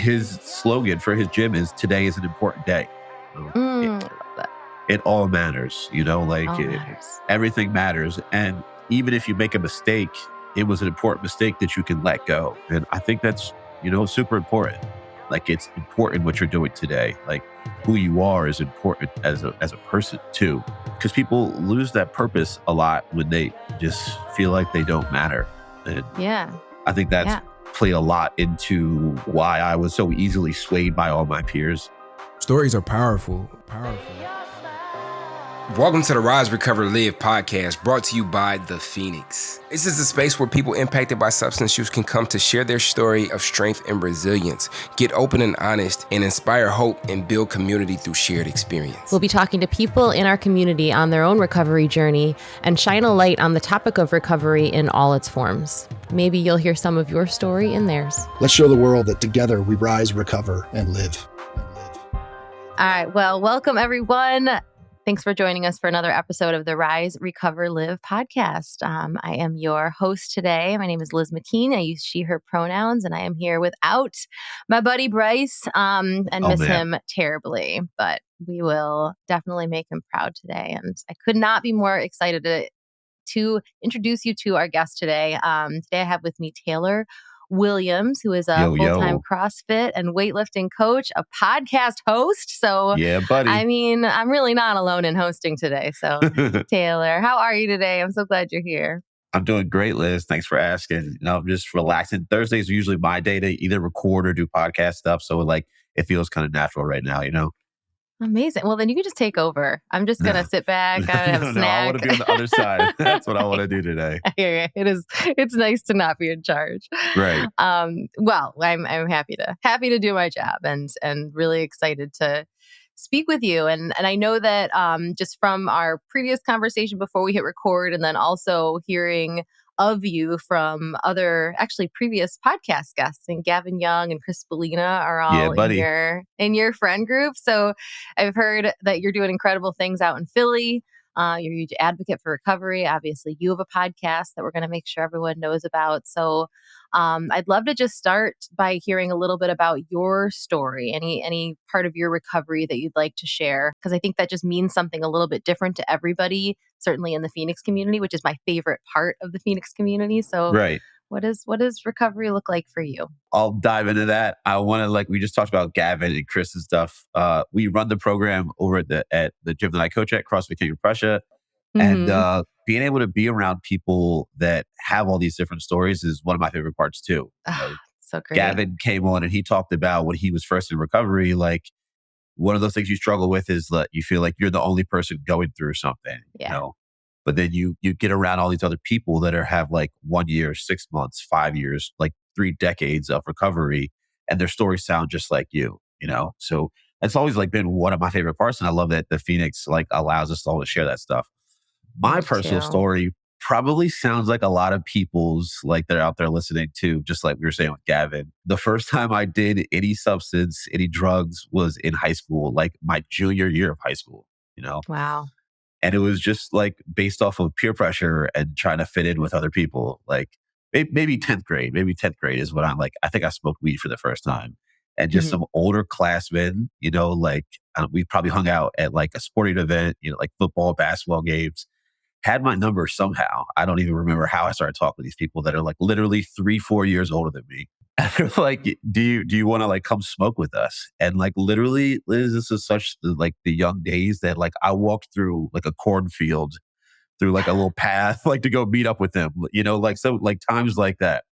his slogan for his gym is "Today is an important day." It, I love that. it all matters, All matters. everything matters. And even if you make a mistake, it was an important mistake that you can let go. And I think that's, super important. Like, it's important what you're doing today. Like, who you are is important as a person too, because people lose that purpose a lot when they just feel like they don't matter. And Yeah. I think that's Yeah. played a lot into why I was so easily swayed by all my peers. Stories are powerful. Welcome to the Rise, Recover, Live podcast, brought to you by The Phoenix. This is a space where people impacted by substance use can come to share their story of strength and resilience, get open and honest, and inspire hope and build community through shared experience. We'll be talking to people in our community on their own recovery journey and shine a light on the topic of recovery in all its forms. Maybe you'll hear some of your story in theirs. Let's show the world that together we rise, recover, and live. All right. Well, welcome everyone. Thanks for joining us for another episode of the Rise, Recover, Live podcast. I am your host today. My name is Liz McKean. I use she, her pronouns, and I am here without my buddy Bryce and miss him terribly. But we will definitely make him proud today. And I could not be more excited to introduce you to our guest today. Today I have with me Taylor Williams, who is a full-time CrossFit and weightlifting coach, a podcast host. So, yeah, buddy. I mean, I'm really not alone in hosting today. So, Taylor, how are you today? I'm so glad you're here. I'm doing great, Liz. Thanks for asking. I'm just relaxing. Thursdays are usually my day to either record or do podcast stuff. So, it feels kind of natural right now, Amazing. Well, then you can just take over. I'm just going to sit back. I have a snack. No, I want to be on the other side. That's what I want to do today. It's nice to not be in charge. Right. Well, I'm happy to do my job and really excited to speak with you. And I know that just from our previous conversation before we hit record, and then also hearing of you from other previous podcast guests, and Gavin Young and Chris Bellina are all in your friend group. So I've heard that you're doing incredible things out in Philly. You're a huge advocate for recovery. Obviously, you have a podcast that we're going to make sure everyone knows about. So I'd love to just start by hearing a little bit about your story, any part of your recovery that you'd like to share, because I think that just means something a little bit different to everybody, certainly in the Phoenix community, which is my favorite part of the Phoenix community. So right. What does recovery look like for you? I'll dive into that. I want to, we just talked about Gavin and Chris and stuff. We run the program over at the gym that I coach at, CrossFit King of Prussia. Mm-hmm. And being able to be around people that have all these different stories is one of my favorite parts too. So great. Gavin came on and he talked about when he was first in recovery, one of those things you struggle with is that you feel like you're the only person going through something, But then you get around all these other people that have 1 year, 6 months, 5 years, 3 decades of recovery, and their stories sound just like you, So that's always been one of my favorite parts. And I love that the Phoenix allows us all to share that stuff. My personal story probably sounds like a lot of people's that are out there listening to, just like we were saying with Gavin. The first time I did any substance, any drugs was in high school, my junior year of high school, Wow. And it was just based off of peer pressure and trying to fit in with other people. Maybe 10th grade. Maybe 10th grade is when I think I smoked weed for the first time. And just some older classmen, we probably hung out at a sporting event, football, basketball games, had my number somehow. I don't even remember how I started talking to these people that are literally 3-4 years older than me. And they're do you want to come smoke with us? And literally, Liz, this is such the young days that I walked through a cornfield, through a little path, to go meet up with them, times like that.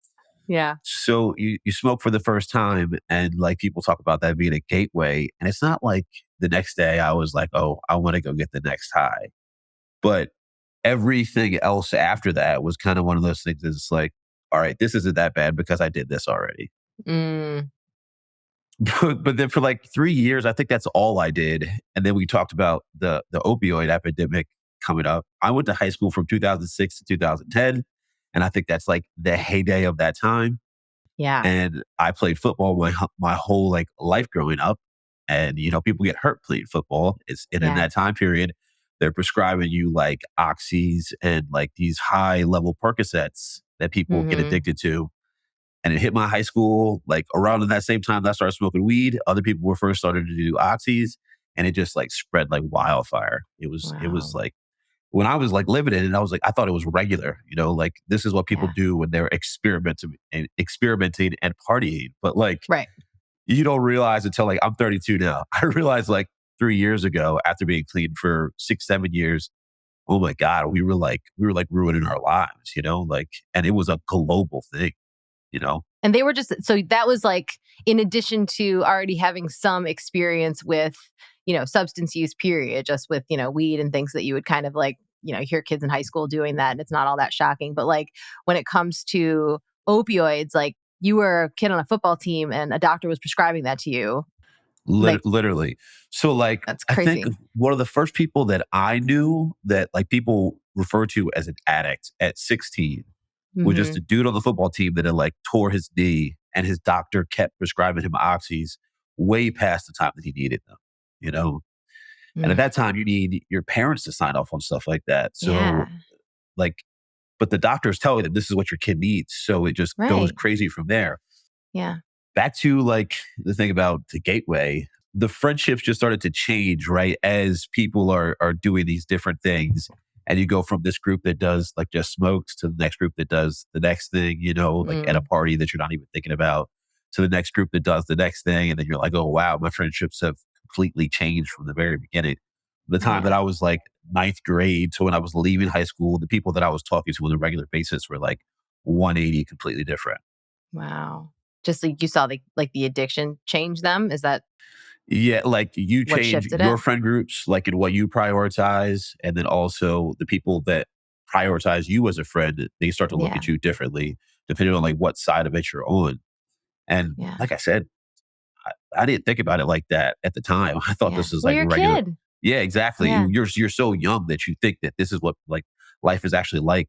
Yeah. So you smoke for the first time, and people talk about that being a gateway. And it's not the next day I was oh, I want to go get the next high. But everything else after that was kind of one of those things that's all right, this isn't that bad because I did this already. But then for 3 years, I think that's all I did. And then we talked about the opioid epidemic coming up. I went to high school from 2006 to 2010. And I think that's the heyday of that time. Yeah. And I played football my whole life growing up. And, people get hurt playing football. In that time period, they're prescribing you oxys and these high level Percocets that people get addicted to. And it hit my high school, like around in that same time that I started smoking weed. Other people were first starting to do oxys, and it just like spread like wildfire. It was Wow. like when I was like living in it, I was like, I thought it was regular, like this is what people Yeah. do when they're experimenting and partying. But like Right. you don't realize until like I'm 32 now. I realized like 3 years ago after being clean for 6, 7 years, oh my God, we were like ruining our lives, like, and it was a global thing, you know? And they were just, so that was like, in addition to already having some experience with, substance use, period, just with, weed and things that you would kind of like, hear kids in high school doing that. And it's not all that shocking. But like when it comes to opioids, like you were a kid on a football team and a doctor was prescribing that to you. Like, Literally. So like, that's I think crazy. one of the first people that I knew that like people refer to as an addict at 16 was just Mm-hmm. a dude on the football team that had like tore his knee and his doctor kept prescribing him oxys way past the time that he needed them, you know? And at Mm. that time, you need your parents to sign off on stuff like that. Yeah. So, like, but the doctors tell you that this is what your kid needs. So it just goes Right. crazy from there. Yeah. Back to like the thing about the gateway, the friendships just started to change, right? As people are doing these different things. And you go from this group that does like just smokes to the next group that does the next thing, like at a Mm. party that you're not even thinking about, to the next group that does the next thing. And then you're like, oh, wow, my friendships have completely changed from the very beginning. The time that Yeah. I was like ninth grade to when I was leaving high school, the people that I was talking to on a regular basis were like 180 completely different. Wow. Just like you saw the addiction change them. Is that Yeah, like you what change shifted your it? friend groups, like in what you prioritize, and then also the people that prioritize you as a friend, they start to look Yeah. at you differently depending on like what side of it you're on. And Yeah. like I said, I didn't think about it like that at the time. I thought Yeah. this was Well, like you're a regular. kid. Yeah, exactly. Yeah. You're so young that you think that this is what like life is actually like.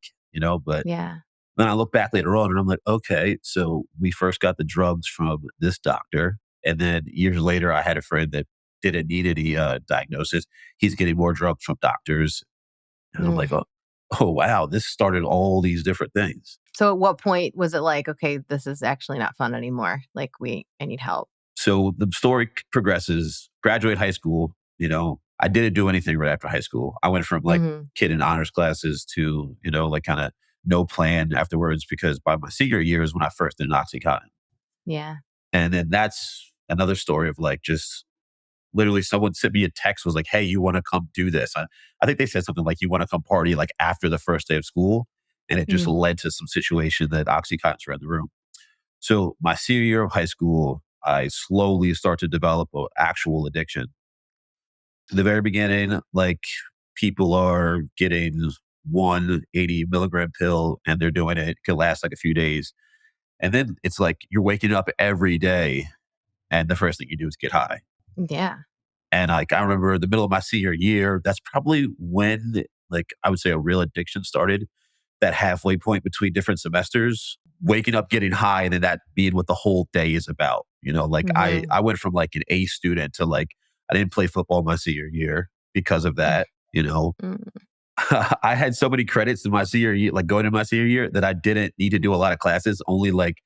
But Yeah. then I look back later on and I'm like, okay, so we first got the drugs from this doctor. And then years later, I had a friend that didn't need any diagnosis. He's getting more drugs from doctors. And I'm Mm. like, oh, wow, this started all these different things. So at what point was it like, okay, this is actually not fun anymore? Like I need help. So the story progresses, graduate high school, I didn't do anything right after high school. I went from like Hmm. kid in honors classes to, like kind of no plan afterwards because by my senior year is when I first did an Oxycontin. Yeah. And then that's another story of like just literally someone sent me a text was like, hey, you want to come do this? I think they said something like, you want to come party like after the first day of school. And it just Mm. led to some situation that Oxycontins were in the room. So my senior year of high school, I slowly start to develop an actual addiction. In the very beginning, like people are getting 180 milligram pill and they're doing it. It could last like a few days. And then it's like you're waking up every day and the first thing you do is get high. Yeah. And like I remember the middle of my senior year, that's probably when like I would say a real addiction started. That halfway point between different semesters, waking up, getting high, and then that being what the whole day is about. Like I Hmm. I went from like an A student to like I didn't play football my senior year because of that. Mm. I had so many credits in my senior year, like going in my senior year, that I didn't need to do a lot of classes, only like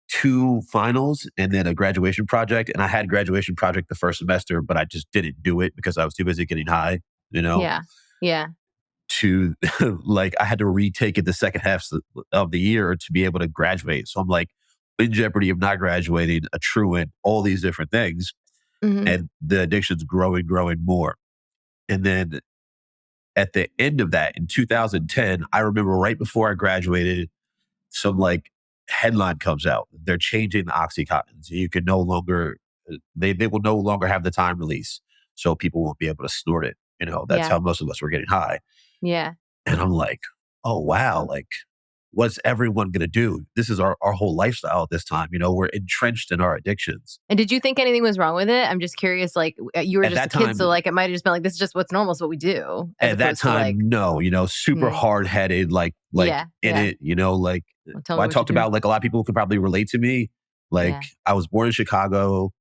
two finals and then a graduation project. And I had graduation project the first semester, but I just didn't do it because I was too busy getting high, you know, Yeah. Yeah. to like I had to retake it the second half of the year to be able to graduate. So I'm like in jeopardy of not graduating, a truant, all these different things. Hmm. And the addiction's growing, growing more. And then at the end of that in 2010, I remember right before I graduated, some like headline comes out. They're changing the Oxycontins. You can no longer, they will no longer have the time release. So people won't be able to snort it. That's Yeah. how most of us were getting high. Yeah. And I'm like, oh, wow. Like, what's everyone going to do? This is our whole lifestyle at this time. We're entrenched in our addictions. And did you think anything was wrong with it? I'm just curious, like you were At just a that kid, so time, like it might have just been like, this is just what's normal, it's what we do, as at that opposed to time, like, no, super mm, hard headed, like yeah, in yeah. it, like Well, tell me I what you talked do. about, like a lot of people could probably relate to me. Like Yeah. I was born in Chicago,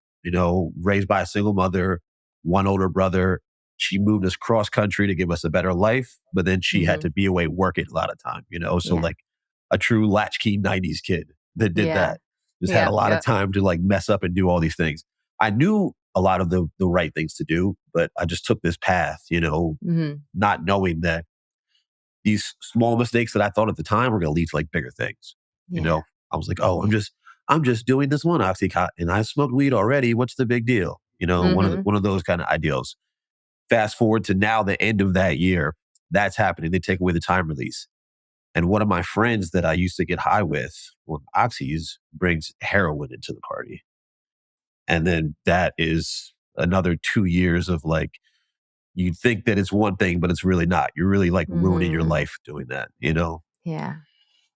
raised by a single mother, one older brother. She moved us cross country to give us a better life, but then she had Hmm. to be away working a lot of time. So Yeah. like a true latchkey 90s kid. that did Yeah. that. Just had a Yeah. lot of Yep. time to like mess up and do all these things. I knew a lot of the right things to do, but I just took this path, Hmm. not knowing that these small mistakes that I thought at the time were going to lead to like bigger things. You Yeah. know, I was like, oh, Yeah. I'm just doing this one oxycontin and I smoked weed already. What's the big deal? Hmm. One of those kind of ideals. Fast forward to now, the end of that year, that's happening. They take away the time release. And one of my friends that I used to get high with oxys brings heroin into the party. And then that is another 2 years of like, you think that it's one thing, but it's really not. You're really like ruining your Hmm. life doing that. Yeah.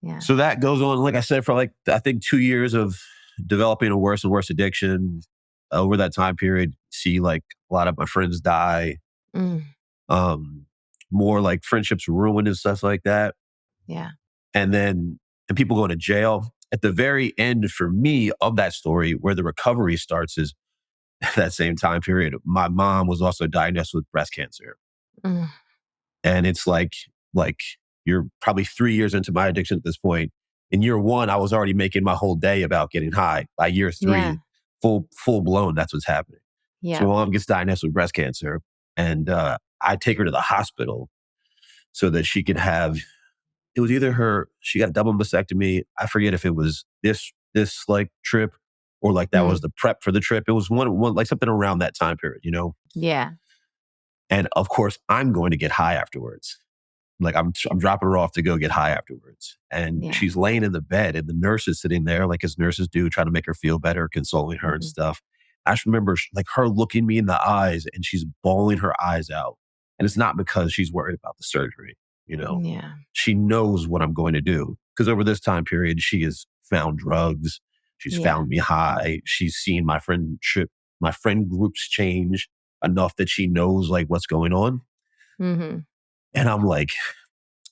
Yeah. So that goes on, like I said, for like, I think 2 years of developing a worse and worse addiction. Over that time period, see like a lot of my friends die, Mm. um, more like friendships ruined and stuff like that. Yeah. And then, and people going to jail. At the very end for me of that story, where the recovery starts is that same time period. My mom was also diagnosed with breast cancer. Mm. And it's like you're probably 3 years into my addiction at this point. In year one, I was already making my whole day about getting high. By year Yeah. three, full blown, that's what's happening. So Yeah. my mom gets diagnosed with breast cancer, and I take her to the hospital so that she could have. It was either she got a double mastectomy. I forget if it was this like trip or like that was Mm. the prep for the trip. It was one like something around that time period. Yeah. And of course, I'm going to get high afterwards. Like I'm dropping her off to go get high afterwards. And Yeah. she's laying in the bed and the nurse is sitting there like as nurses do, trying to make her feel better, consoling her and Hmm. stuff. I just remember like her looking me in the eyes and she's bawling her eyes out. And it's not because she's worried about the surgery, you know. Yeah. She knows what I'm going to do. Because over this time period, she has found drugs. She's Yeah. found me high. She's seen my friend groups change enough that she knows like what's going on. Hmm. And I'm like,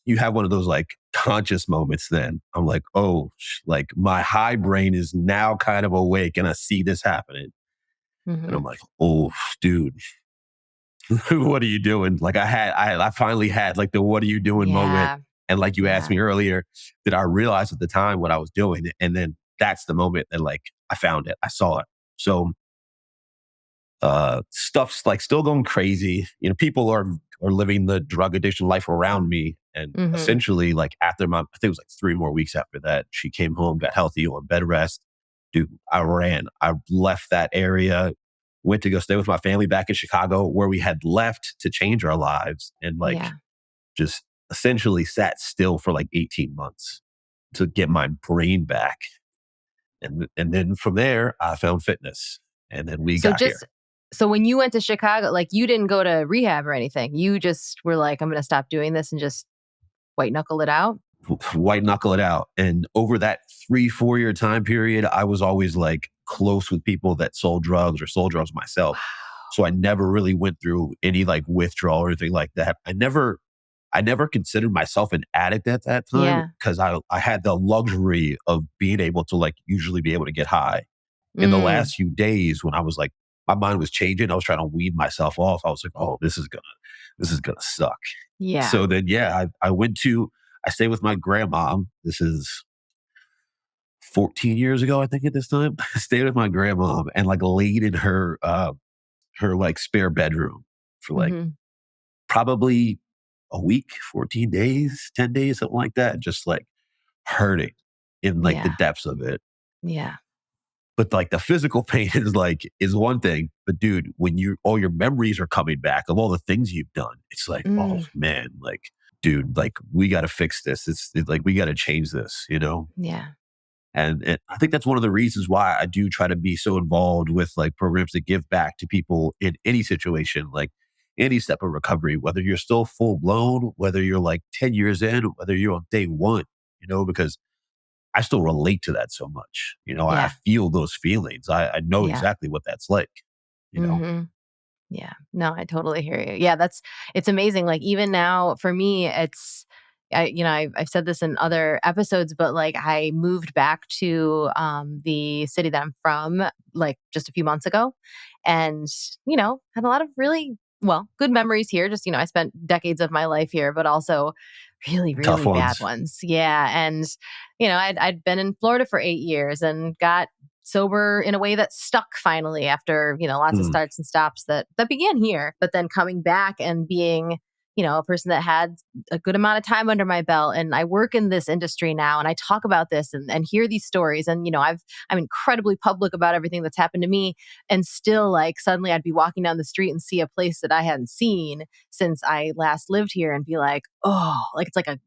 you have one of those like conscious moments then. I'm like, oh, like my high brain is now kind of awake and I see this happening. And I'm Hmm. like, oh, dude, what are you doing? Like I finally had like the what are you doing moment. Yeah. And like you asked Yeah. me earlier, did I realize at the time what I was doing? And then that's the moment that like I found it. I saw it. So stuff's like still going crazy. People are living the drug addiction life around me. And Hmm. essentially, like after I think it was like 3 more weeks after that, she came home, got healthy on bed rest. Dude, I ran. I left that area, went to go stay with my family back in Chicago, where we had left to change our lives, and like Yeah. just essentially sat still for like 18 months to get my brain back. And then from there, I found fitness, and then we So got just here. so when you went to Chicago, like you didn't go to rehab or anything. You just were like, I'm going to stop doing this and just white knuckle it out. White knuckle it out. And over that 3-4 year time period, I was always like close with people that sold drugs or sold drugs myself. Wow. So I never really went through any like withdrawal or anything like that. I never considered myself an addict at that time Yeah. because I had the luxury of being able to like usually be able to get high. In the Mm. last few days when I was like, my mind was changing, I was trying to weed myself off. I was like, oh, this is gonna suck. Yeah. So then, yeah, I stayed with my grandma. This is 14 years ago, I think at this time. I stayed with my grandma and like laid in her like spare bedroom for like Hmm. probably a week, 14 days, 10 days, something like that. Just like hurting in like the Yeah. depths of it. Yeah. But like the physical pain is one thing. But dude, when all your memories are coming back of all the things you've done, it's like, oh Mm. man, like, dude, like we got to fix this. It's like, we got to change this. Yeah. And I think that's one of the reasons why I do try to be so involved with like programs that give back to people in any situation, like any step of recovery, whether you're still full blown, whether you're like 10 years in, whether you're on day one, because I still relate to that so much. I Yeah. feel those feelings. I know Yeah. exactly what that's like. Hmm. Yeah. No, I totally hear you. Yeah, it's amazing. Like even now for me, I've said this in other episodes, but like I moved back to the city that I'm from like just a few months ago and, had a lot of really, well, good memories here. Just, I spent decades of my life here, but also really, Tough really bad ones. ones. Yeah. And, I'd been in Florida for 8 years and got sober in a way that stuck finally after, lots of Mm, starts and stops that began here. But then coming back and being, a person that had a good amount of time under my belt. And I work in this industry now and I talk about this and hear these stories. And, I'm incredibly public about everything that's happened to me. And still, like, suddenly I'd be walking down the street and see a place that I hadn't seen since I last lived here and be like, oh, like it's like I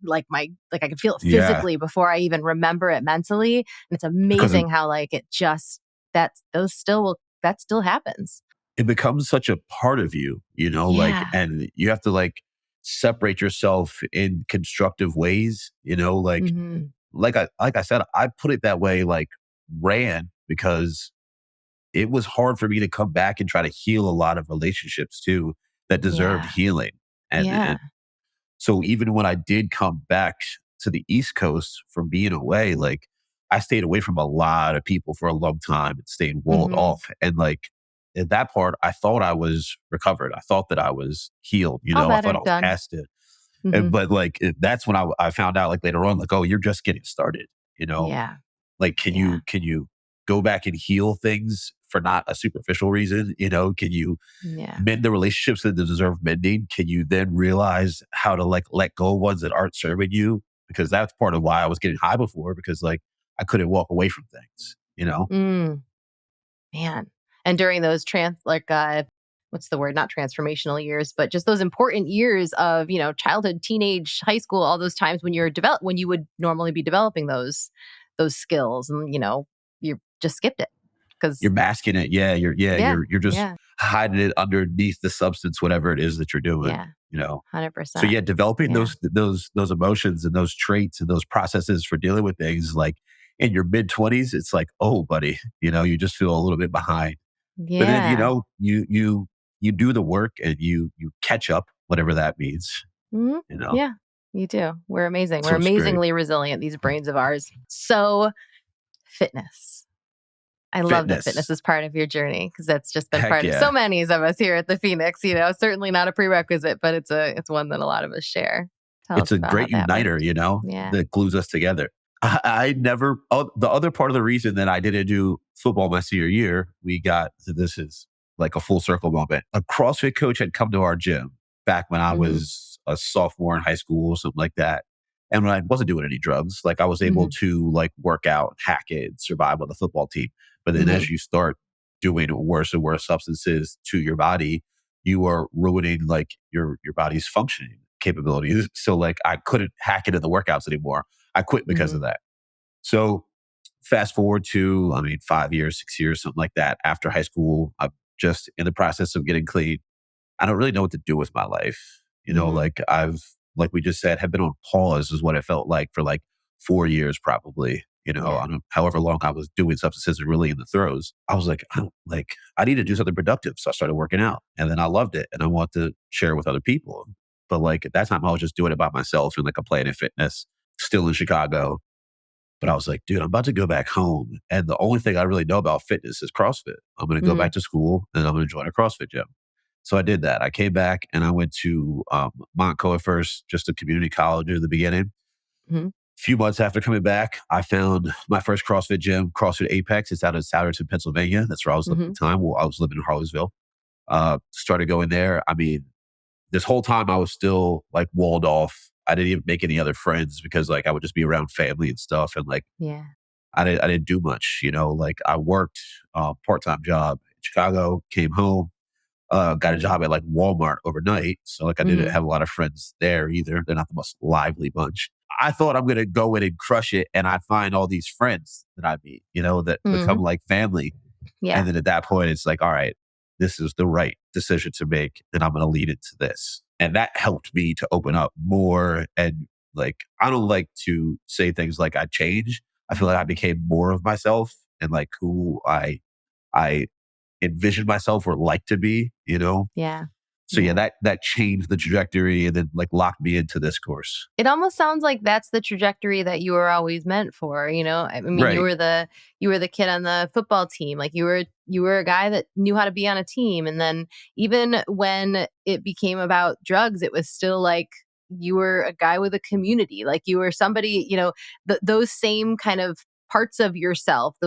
can feel it yeah, physically before I even remember it mentally. And it's because amazing how like it just that still happens. it becomes such a part of you, like, Yeah. and you have to like separate yourself in constructive ways, Hmm. like I said, I put it that way, like ran because it was hard for me to come back and try to heal a lot of relationships too that deserved Yeah. healing. And Yeah. so even when I did come back to the East Coast from being away, like I stayed away from a lot of people for a long time and stayed walled Hmm. off. And like at that part, I thought I was recovered. I thought that I was healed. All I better thought I was done. past it. Hmm. But like that's when I found out like later on, like, oh, you're just getting started. You know, Yeah. like Yeah. can you go back and heal things for not a superficial reason? Can you Yeah. mend the relationships that deserve mending? Can you then realize how to like let go of ones that aren't serving you? Because that's part of why I was getting high before, because like I couldn't walk away from things. Mm, man. And during those what's the word? Not transformational years, but just those important years of, childhood, teenage, high school, all those times when when you would normally be developing those skills and, you just skipped it. You're Cause masking it. Yeah, yeah, you're just yeah, hiding it underneath the substance, whatever it is that you're doing. yeah, You know. So 100%. yeah, developing Yeah. those emotions and those traits and those processes for dealing with things like in your mid 20s, it's like, oh, buddy, you just feel a little bit behind. But then Yeah. you do the work and you catch up, whatever that means. Mhm. You know, Yeah, you do. We're amazing. We're so it's great. amazingly resilient, these brains of ours. So, fitness. I love that fitness Fitness, is part of your journey because that's just been heck part of so yeah, many of us here at the Phoenix. Certainly not a prerequisite, but it's one that a lot of us share. Tell it's us a about how great that uniter. works. Yeah. That glues us together. I never. Oh, the other part of the reason that I didn't do football my senior year, we got this is like a full circle moment. A CrossFit coach had come to our gym back when I Hmm. was a sophomore in high school or something like that. And when I wasn't doing any drugs, like I was able Hmm. to like work out, hack it, survive on the football team. But then Hmm. as you start doing worse and worse substances to your body, you are ruining like your body's functioning capabilities. So like I couldn't hack it in the workouts anymore. I quit because Hmm. of that. So fast forward to, I mean, 5 years, 6 years, something like that. After high school, I'm just in the process of getting clean. I don't really know what to do with my life. Hmm. Like like we just said, have been on pause is what it felt like for like 4 years, probably. Yeah. I don't, however long I was doing substances and really in the throes. I was like, I need to do something productive. So I started working out and then I loved it and I want to share it with other people. But like at that time, I was just doing it by myself in like a Planet Fitness, still in Chicago. But I was like, dude, I'm about to go back home. And the only thing I really know about fitness is CrossFit. I'm going to go Hmm. back to school and I'm going to join a CrossFit gym. So I did that. I came back and I went to Montco at first, just a community college in the beginning. Hmm. A few months after coming back, I found my first CrossFit gym, CrossFit Apex. It's out of Souderton, Pennsylvania. That's where I was living Hmm. at the time. Well, I was living in Harleysville. Started going there. I mean, this whole time I was still like walled off. I didn't even make any other friends because like I would just be around family and stuff. And like Yeah. I didn't do much. Like I worked part-time job in Chicago, came home, got a job at like Walmart overnight. So like I didn't Hmm. have a lot of friends there either. They're not the most lively bunch. I thought I'm gonna go in and crush it and I find all these friends that I meet, that become Hmm. like family. And Yeah. then at that point it's like, all right, this is the right decision to make, and I'm gonna lead into this. And that helped me to open up more. And like I don't like to say things like I changed. I feel like I became more of myself and like who I envisioned myself or like to be. Yeah. So yeah, Yeah. that changed the trajectory and then like locked me into this course. It almost sounds like that's the trajectory that you were always meant for. I mean, you Right. were the kid on the football team. Like you were a guy that knew how to be on a team. And then even when it became about drugs, it was still like you were a guy with a community, like you were somebody, those same kind of parts of yourself,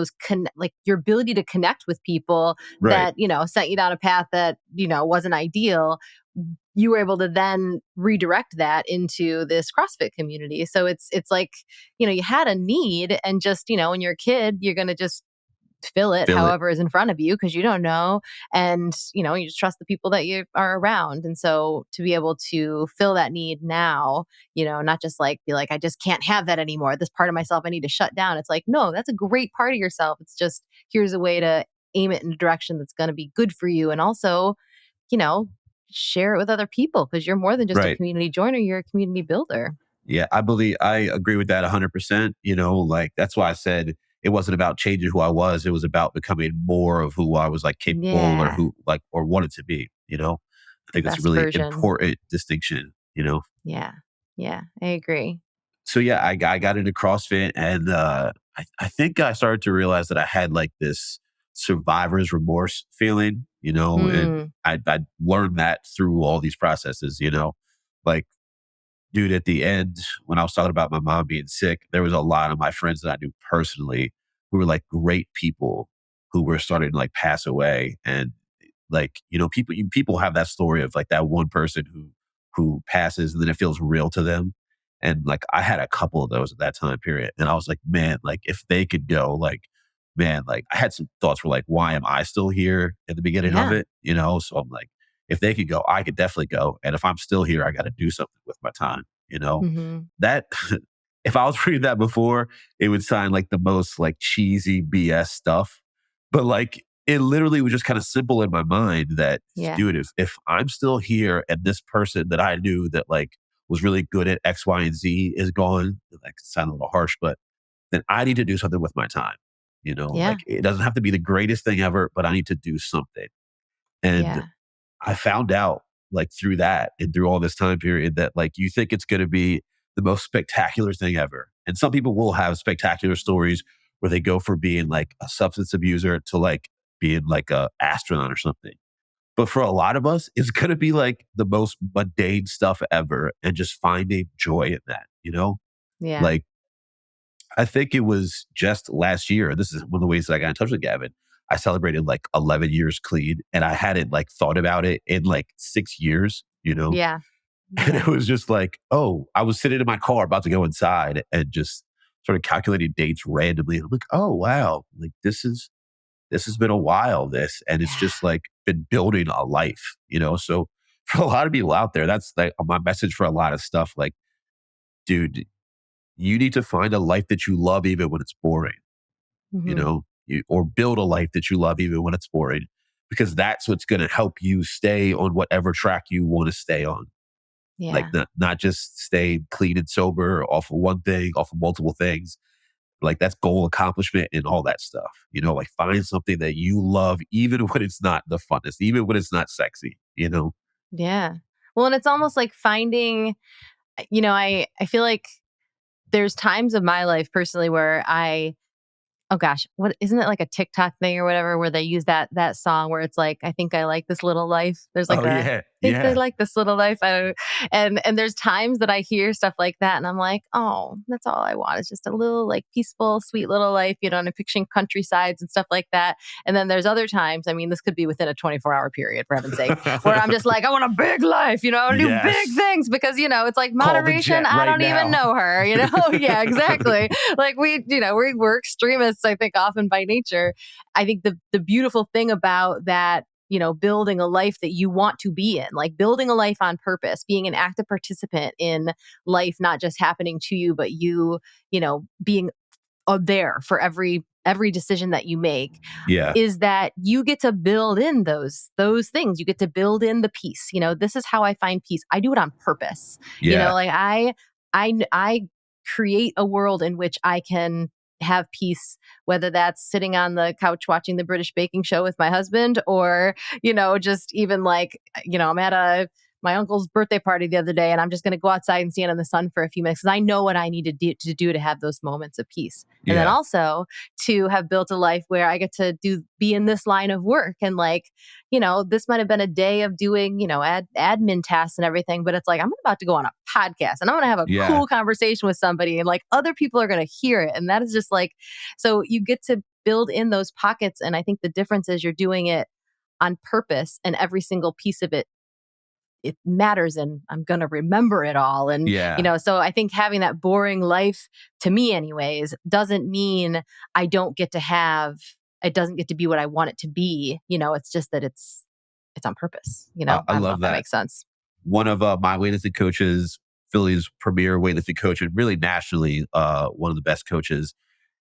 like your ability to connect with people Right. that, sent you down a path that, wasn't ideal. You were able to then redirect that into this CrossFit community. So it's like, you had a need, and just, when you're a kid, you're going to just fill it Feel it. however is in front of you, because you don't know. And, you just trust the people that you are around. And so to be able to fill that need now, not just like be like, I just can't have that anymore. This part of myself I need to shut down. It's like, no, that's a great part of yourself. It's just, here's a way to aim it in a direction that's going to be good for you. And also, you know, share it with other people, because you're more than just a Right. community joiner, you're a community builder. Yeah, I agree with that 100%. Like that's why I said it wasn't about changing who I was. It was about becoming more of who I was like capable or Yeah. who like or wanted to be. I The think that's a best really version. important distinction. Yeah. Yeah. I agree. So yeah, I got into CrossFit and I think I started to realize that I had like this survivor's remorse feeling, and Mm, I learned that through all these processes. Like dude, at the end, when I was talking about my mom being sick, there was a lot of my friends that I knew personally who were like great people who were starting to like pass away. And like, people have that story of like that one person who passes and then it feels real to them. And like I had a couple of those at that time period. And I was like, man, like if they could go, like, man, like I had some thoughts were like, why am I still here at the beginning of yeah. it? So I'm like, if they could go, I could definitely go. And if I'm still here, I got to do something with my time. Hmm. That if I was reading that before, it would sound like the most like cheesy BS stuff. But like it literally was just kind of simple in my mind that, Yeah. dude, if I'm still here and this person that I knew that like was really good at X, Y, and Z is gone, that could sound a little harsh, but then I need to do something with my time. Yeah. Like it doesn't have to be the greatest thing ever, but I need to do something. And Yeah. I found out like through that and through all this time period that like you think it's going to be the most spectacular thing ever. And some people will have spectacular stories where they go from being like a substance abuser to like being like a astronaut or something. But for a lot of us, it's going to be like the most mundane stuff ever and just finding joy in that. Yeah. Like I think it was just last year. This is one of the ways that I got in touch with Gavin. I celebrated like 11 years clean and I hadn't like thought about it in like 6 years. Yeah. And it Yeah. was just like, oh, I was sitting in my car about to go inside and just sort of calculating dates randomly. I'm like, oh, wow, like this has been a while, and it's Yeah. just like been building a life. So for a lot of people out there, that's like my message for a lot of stuff. Like, dude, you need to find a life that you love even when it's boring you Hmm. know, or build a life that you love even when it's boring, because that's what's going to help you stay on whatever track you want to stay on. Like Yeah. not just stay clean and sober off of one thing, off of multiple things. Like that's goal accomplishment and all that stuff. Like find something that you love, even when it's not the funnest, even when it's not sexy. Yeah. Well, and it's almost like finding, I feel like there's times of my life personally where oh gosh, what isn't it like a TikTok thing or whatever where they use that song where it's like, I think I like this little life. There's like Oh a yeah. think I Yeah. like this little life. I don't, and there's times that I hear stuff like that and I'm like, oh, that's all I want. It's just a little like peaceful, sweet little life, and I'm picturing countrysides and stuff like that. And then there's other times, I mean, this could be within a 24-hour period, for heaven's sake, where I'm just like, I want a big life, I want to do big Yes. things because, it's like Call the moderation. jet I right don't even now. know her. Yeah, exactly. Like we're extremists, I think, often by nature. I think the beautiful thing about that, building a life that you want to be in, like building a life on purpose, being an active participant in life, not just happening to you, but being there for every decision that you make, Yeah. is that you get to build in those things. You get to build in the peace. This is how I find peace. I do it on purpose. Yeah. Like I create a world in which I can have peace, whether that's sitting on the couch watching the British baking show with my husband, or just even like I'm at my uncle's birthday party the other day, and I'm just going to go outside and stand in the sun for a few minutes because I know what I need to do to have those moments of peace. And then Yeah. also to have built a life where I get to be in this line of work. And like, this might have been a day of doing, admin tasks and everything, but it's like, I'm about to go on a podcast and I'm going to have a Yeah. cool conversation with somebody, and like other people are going to hear it. And that is just like, so you get to build in those pockets. And I think the difference is you're doing it on purpose, and every single piece of it matters, and I'm going to remember it all. And, Yeah. so I think having that boring life, to me anyways, doesn't mean I don't get to it doesn't get to be what I want it to be. It's just that it's on purpose. I I don't know love if that that. makes sense. One of my weightlifting coaches, Philly's premier weightlifting coach, and really nationally, one of the best coaches,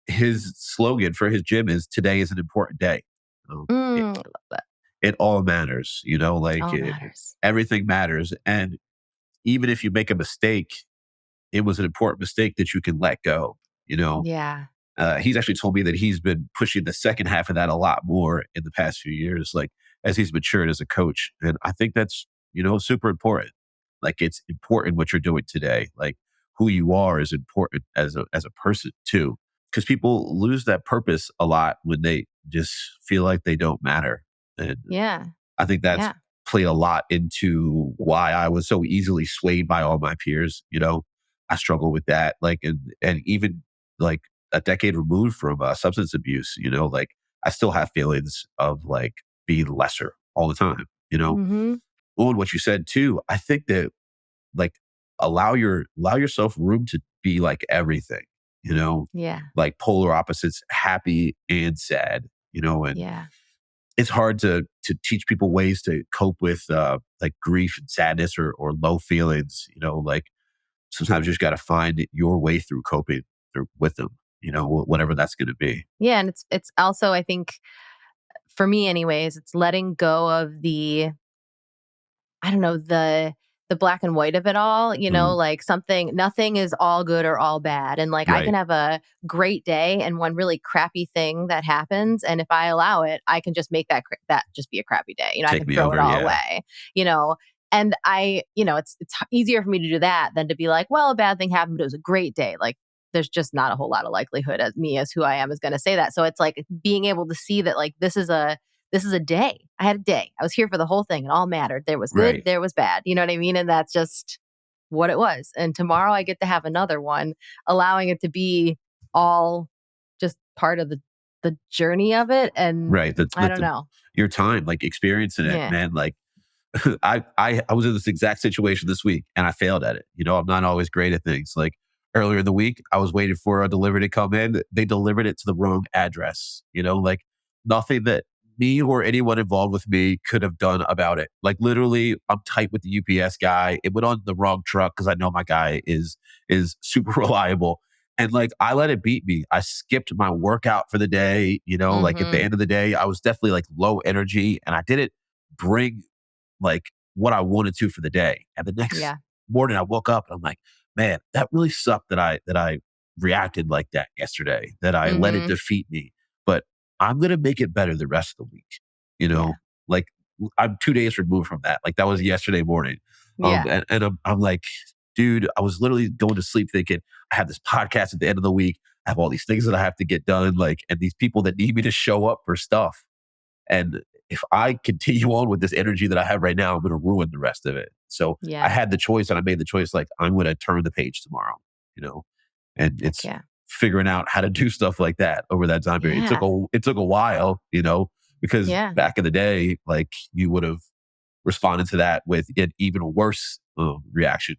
his slogan for his gym is "Today is an important day." I love that. It all matters, like All matters. everything matters. And even if you make a mistake, it was an important mistake that you can let go, Yeah. He's actually told me that he's been pushing the second half of that a lot more in the past few years, like as he's matured as a coach. And I think that's, super important. Like it's important what you're doing today. Like who you are is important as a person too. Because people lose that purpose a lot when they just feel like they don't matter. And Yeah. I think that's Yeah. played a lot into why I was so easily swayed by all my peers. I struggle with that. Like, and even like a decade removed from substance abuse, like I still have feelings of like being lesser all the time, Mm-hmm. On what you said too. I think that like allow yourself room to be like everything, Yeah. like polar opposites, happy and sad, and Yeah. it's hard to teach people ways to cope with like grief and sadness or low feelings, like sometimes you just got to find your way through coping with them, whatever that's going to be. Yeah. And it's also, I think, for me anyways, it's letting go of I don't know, the black and white of it all, Mm, like nothing is all good or all bad. And like I can right. have a great day and one really crappy thing that happens. And if I allow it, I can just make that just be a crappy day. I Take can me throw it over. all Yeah. away, and it's easier for me to do that than to be like, well, a bad thing happened, but it was a great day. Like there's just not a whole lot of likelihood as who I am is going to say that. So it's like being able to see that like this is a day. I had a day. I was here for the whole thing. It all mattered. There was good, Right. there was bad. You know what I mean? And that's just what it was. And tomorrow I get to have another one, allowing it to be all just part of the journey of it. And Right. I don't know. Your time, like experiencing it, Yeah. man. Like I was in this exact situation this week and I failed at it. I'm not always great at things. Like earlier in the week, I was waiting for a delivery to come in. They delivered it to the wrong address, like nothing that me or anyone involved with me could have done about it. Like literally, I'm tight with the UPS guy. It went on the wrong truck because I know my guy is super reliable. And like I let it beat me. I skipped my workout for the day, like at the Mm-hmm. end of the day, I was definitely like low energy and I didn't bring like what I wanted to for the day. And the next Yeah. morning I woke up and I'm like, man, that really sucked that I reacted like that yesterday, that I let it Mm-hmm. defeat me. But I'm gonna make it better the rest of the week. You Yeah. know, like I'm 2 days removed from that. Like that was yesterday morning. Yeah. And I'm like, dude, I was literally going to sleep thinking, I have this podcast at the end of the week. I have all these things that I have to get done, like, and these people that need me to show up for stuff. And if I continue on with this energy that I have right now, I'm going to ruin the rest of it. So I Yeah. had the choice and I made the choice, like, I'm going to turn the page tomorrow, you know, and Heck it's yeah. figuring out how to do stuff like that over that time period. Yeah. It took a while, because Yeah. back in the day, like you would have responded to that with an even worse reaction.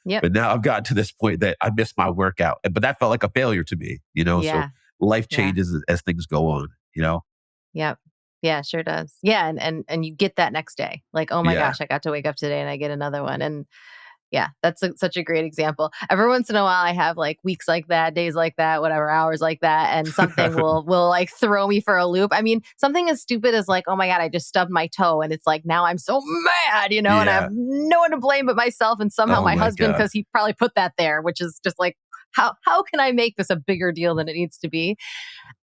Yep. But now I've gotten to this point that I missed my workout, but that felt like a failure to me, So Yeah. life Yeah. changes as things go on. Yep. Yeah, sure does. Yeah, and you get that next day. Like, oh my Yeah. gosh, I got to wake up today and I get another one. And yeah, that's such a great example. Every once in a while, I have like weeks like that, days like that, whatever, hours like that, and something will like throw me for a loop. I mean, something as stupid as like, oh my god, I just stubbed my toe, and it's like now I'm so mad, and I have Yeah. no one to blame but myself, and somehow Oh my my husband God. because he probably put that there, which is just like, how can I make this a bigger deal than it needs to be?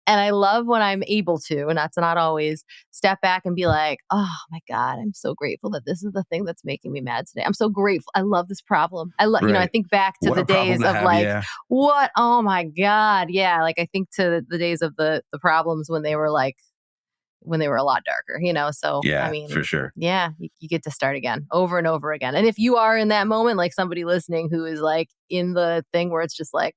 And I love when I'm able to, and that's not always, step back and be like, oh my God, I'm so grateful that this is the thing that's making me mad today. I'm so grateful. I love this problem. I Right. think back to What the a problem days to of have. like, Yeah. what? Oh my God. Yeah. Like I think to the days of the problems when they were a lot darker, So, I Yeah, for mean, sure. yeah, you get to start again over and over again. And if you are in that moment, like somebody listening who is like in the thing where it's just like,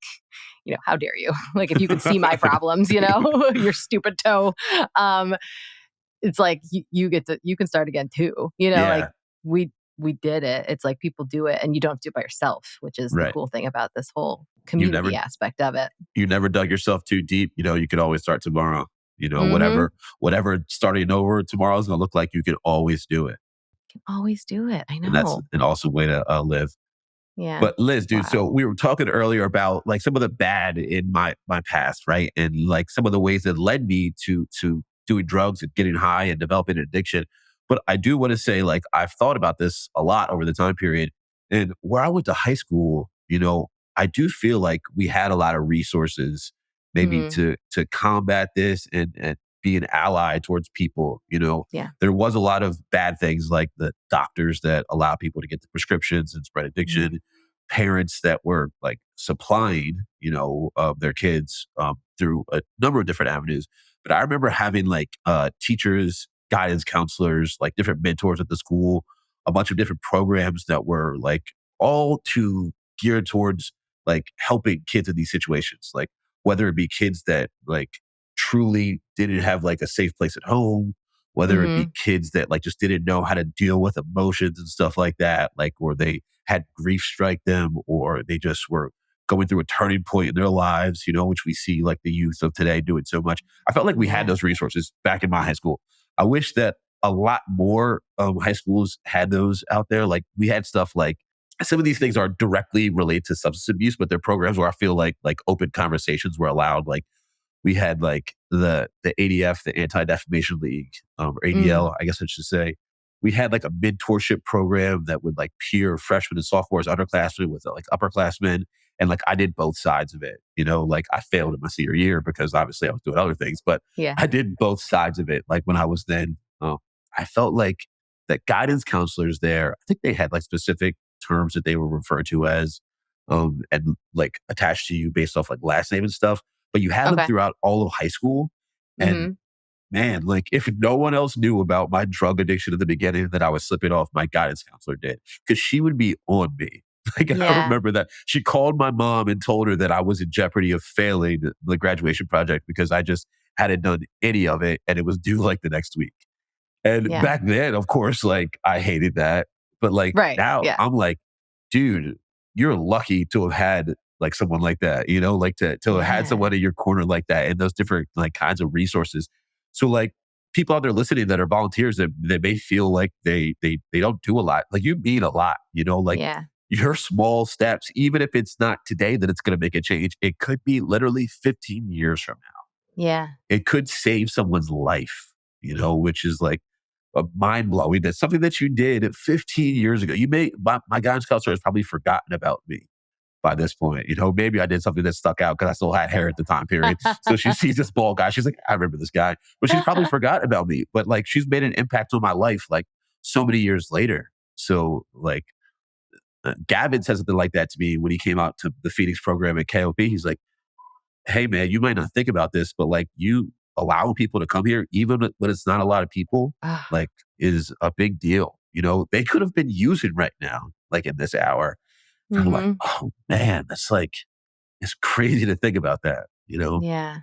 how dare you? Like if you could see my problems, your stupid toe. Um, it's like you can start again too. Like Yeah. we did it. It's like people do it and you don't do it by yourself, which is the Right. cool thing about this whole You community never aspect of it. you never dug yourself too deep. You could always start tomorrow. Mm-hmm. Whatever starting over tomorrow is going to look like, you can always do it. Can always do it. I And that's know. an awesome way to live. Yeah. But Liz, dude, Wow. so we were talking earlier about like some of the bad in my past, right? And like some of the ways that led me to doing drugs and getting high and developing an addiction. But I do want to say, like, I've thought about this a lot over the time period. And where I went to high school, I do feel like we had a lot of resources maybe Mm-hmm. to combat this and be an ally towards people. Yeah. There was a lot of bad things like the doctors that allow people to get the prescriptions and spread Mm-hmm. addiction, parents that were like supplying, their kids through a number of different avenues. But I remember having like teachers, guidance counselors, like different mentors at the school, a bunch of different programs that were like all to geared towards like helping kids in these situations. Like whether it be kids that like truly didn't have like a safe place at home, whether it be Mm-hmm. kids that like just didn't know how to deal with emotions and stuff like that, like or they had grief strike them, or they just were going through a turning point in their lives, which we see like the youth of today doing so much. I felt like we had Yeah. those resources back in my high school. I wish that a lot more high schools had those out there. Like we had stuff like some of these things are directly related to substance abuse, but they're programs where I feel like open conversations were allowed. Like we had like the ADF, the Anti Defamation League, or Mm. ADL, I guess I should say. We had like a mentorship program that would like peer freshmen and sophomores, underclassmen with like upperclassmen. And like I did both sides of it, like I failed in my senior year because obviously I was doing other things, but Yeah. I did both sides of it. Like when I was then, I felt like that guidance counselors there, I think they had like specific terms that they were referred to as, and like attached to you based off like last name and stuff, but you had them Okay. throughout all of high school. And Mm-hmm. man, like if no one else knew about my drug addiction at the beginning that I was slipping off, my guidance counselor did because she would be on me. Like I Yeah. remember that she called my mom and told her that I was in jeopardy of failing the graduation project because I just hadn't done any of it and it was due like the next week. And Yeah. back then, of course, like I hated that. But like Right. now Yeah. I'm like, dude, you're lucky to have had like someone like that, like to have had Yeah. someone in your corner like that and those different like kinds of resources. So like people out there listening that are volunteers that may feel like they don't do a lot. Like you mean a lot, like Yeah. your small steps, even if it's not today that it's gonna make a change, it could be literally 15 years from now. Yeah. It could save someone's life, which is like mind blowing. That's something that you did 15 years ago. My guidance counselor has probably forgotten about me by this point. Maybe I did something that stuck out because I still had hair at the time period. So she sees this bald guy. She's like, I remember this guy, but she's probably forgotten about me. But like, she's made an impact on my life, like so many years later. So like, Gavin said something like that to me when he came out to the Phoenix program at KOP. He's like, hey man, you might not think about this, but like you allowing people to come here, even when it's not a lot of people, Ah, like is a big deal. They could have been using right now, like in this hour. And I'm like, mhm. oh man, that's like, it's crazy to think about that. Yeah.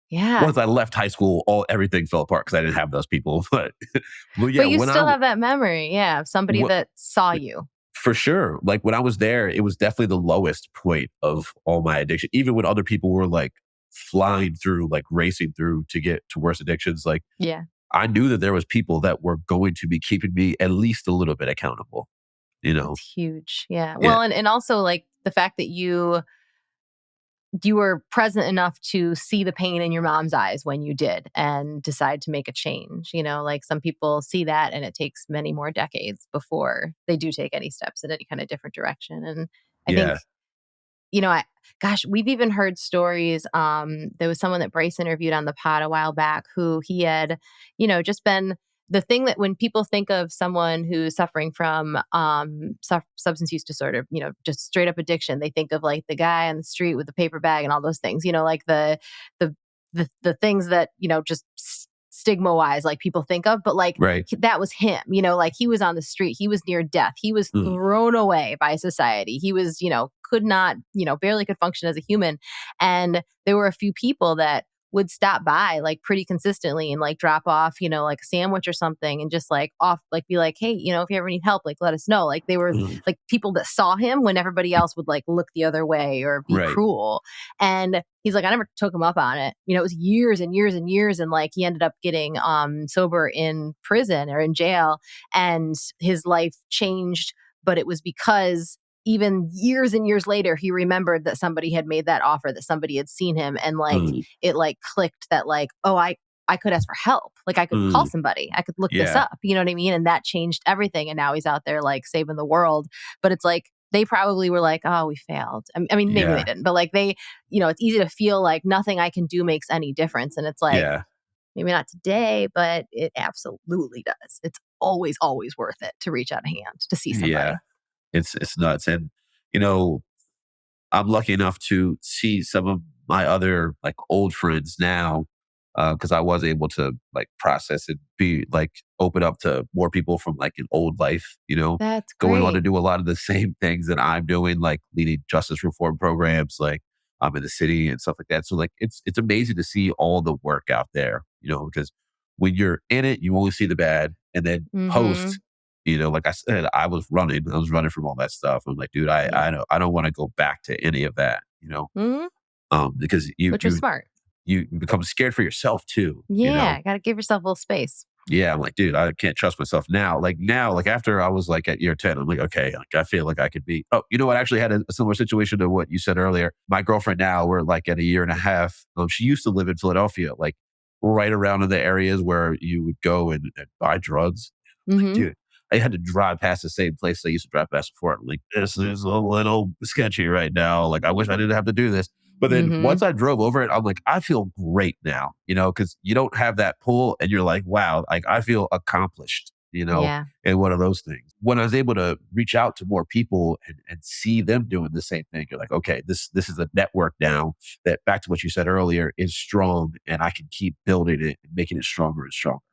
Yeah. Once I left high school, everything fell apart because I didn't have those people. But yeah, But you still have that memory, yeah, of somebody wh- that saw you. for sure, like when I was there, it was definitely the lowest point of all my addiction. Even when other people were like flying through, like racing through to get to worse addictions, like Yeah. I knew that there was people that were going to be keeping me at least a little bit accountable, you know? That's huge. Yeah. Yeah. Well, and also like the fact that you were present enough to see the pain in your mom's eyes when you did and decide to make a change. Like some people see that and it takes many more decades before they do take any steps in any kind of different direction. And I think Yeah. we've even heard stories. There was someone that Bryce interviewed on the pod a while back who he had, just been the thing that when people think of someone who's suffering from substance use disorder, just straight up addiction, they think of like the guy on the street with the paper bag and all those things, like the things that, just stigma wise, like people think of, but like Right. that was him, like he was on the street, he was near death, he was thrown away by society. He was, could not, barely could function as a human. And there were a few people that would stop by like pretty consistently and like drop off, like a sandwich or something and just like be like, hey, if you ever need help, like let us know. Like they were like people that saw him when everybody else would like look the other way or be Right. cruel. And he's like, I never took him up on it. It was years and years and years. And like he ended up getting sober in prison or in jail and his life changed. But it was because even years and years later, he remembered that somebody had made that offer, that somebody had seen him, and like it like clicked that like, oh, I could ask for help. Like I could call somebody. I could look this up. You know what I mean? And that changed everything. And now he's out there like saving the world. But it's like they probably were like, oh, we failed. I mean, maybe they didn't, but like they, it's easy to feel like nothing I can do makes any difference. And it's like, maybe not today, but it absolutely does. It's always, always worth it to reach out a hand to see somebody. Yeah. It's nuts. And, I'm lucky enough to see some of my other like old friends now, because I was able to like process and be like open up to more people from like an old life, That's going on to great. do a lot of the same things that I'm doing, like leading justice reform programs, like I'm in the city and stuff like that. So like it's amazing to see all the work out there, because when you're in it, you only see the bad, and then post, like I said, I was running from all that stuff. I'm like, dude, I don't want to go back to any of that, because Which was smart. you become scared for yourself too. Yeah, got to give yourself a little space. Yeah, I'm like, dude, I can't trust myself now. Like after I was like at year 10, I'm like, okay, like I feel like I could be. Oh, you know what? I actually had a similar situation to what you said earlier. My girlfriend now, we're like at a year and a half. She used to live in Philadelphia, like right around in the areas where you would go and buy drugs. Like, dude, I had to drive past the same place I used to drive past before. I'm like, this is a little sketchy right now. Like, I wish I didn't have to do this. But then once I drove over it, I'm like, I feel great now, because you don't have that pull and you're like, wow, like I feel accomplished, Yeah. and one of those things. When I was able to reach out to more people and see them doing the same thing, you're like, okay, this is a network now that, back to what you said earlier, is strong, and I can keep building it and making it stronger and stronger,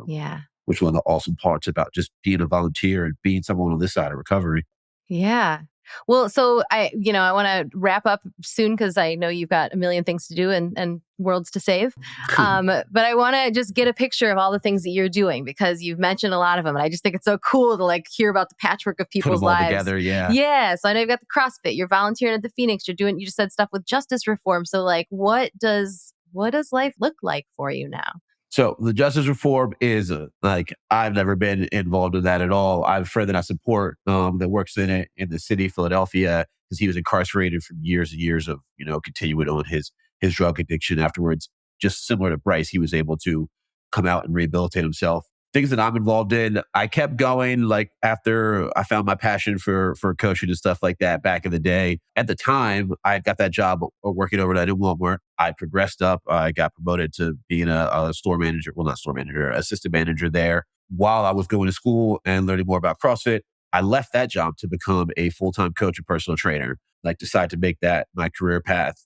Yeah. which one of the awesome parts about just being a volunteer and being someone on this side of recovery. Yeah. Well, so I want to wrap up soon because I know you've got a million things to do and worlds to save. But I want to just get a picture of all the things that you're doing because you've mentioned a lot of them. And I just think it's so cool to like hear about the patchwork of Put people's them all lives. together, yeah. Yeah. So I know you've got the CrossFit, you're volunteering at the Phoenix, you just said stuff with justice reform. So like, what does life look like for you now? So the justice reform is like, I've never been involved in that at all. I have a friend that I support that works in it in the city of Philadelphia because he was incarcerated for years and years of, continuing on his drug addiction afterwards. Just similar to Bryce, he was able to come out and rehabilitate himself. Things that I'm involved in, I kept going like after I found my passion for coaching and stuff like that back in the day. At the time, I got that job working overnight in Walmart. I progressed up. I got promoted to being a store manager. Well, not store manager, assistant manager there. While I was going to school and learning more about CrossFit, I left that job to become a full-time coach and personal trainer. Like decided to make that my career path.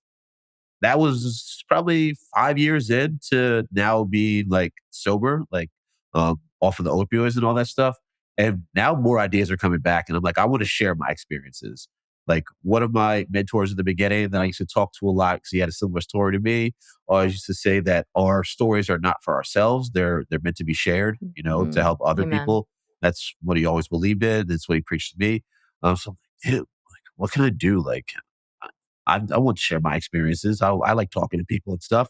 That was probably 5 years in to now be like sober, like off of the opioids and all that stuff. And now more ideas are coming back. And I'm like, I want to share my experiences. Like one of my mentors at the beginning that I used to talk to a lot because he had a similar story to me, always used to say that our stories are not for ourselves. They're meant to be shared, to help other Amen. people. That's what he always believed in. That's what he preached to me. So I'm like, dude, like, what can I do? Like, I want to share my experiences. I like talking to people and stuff.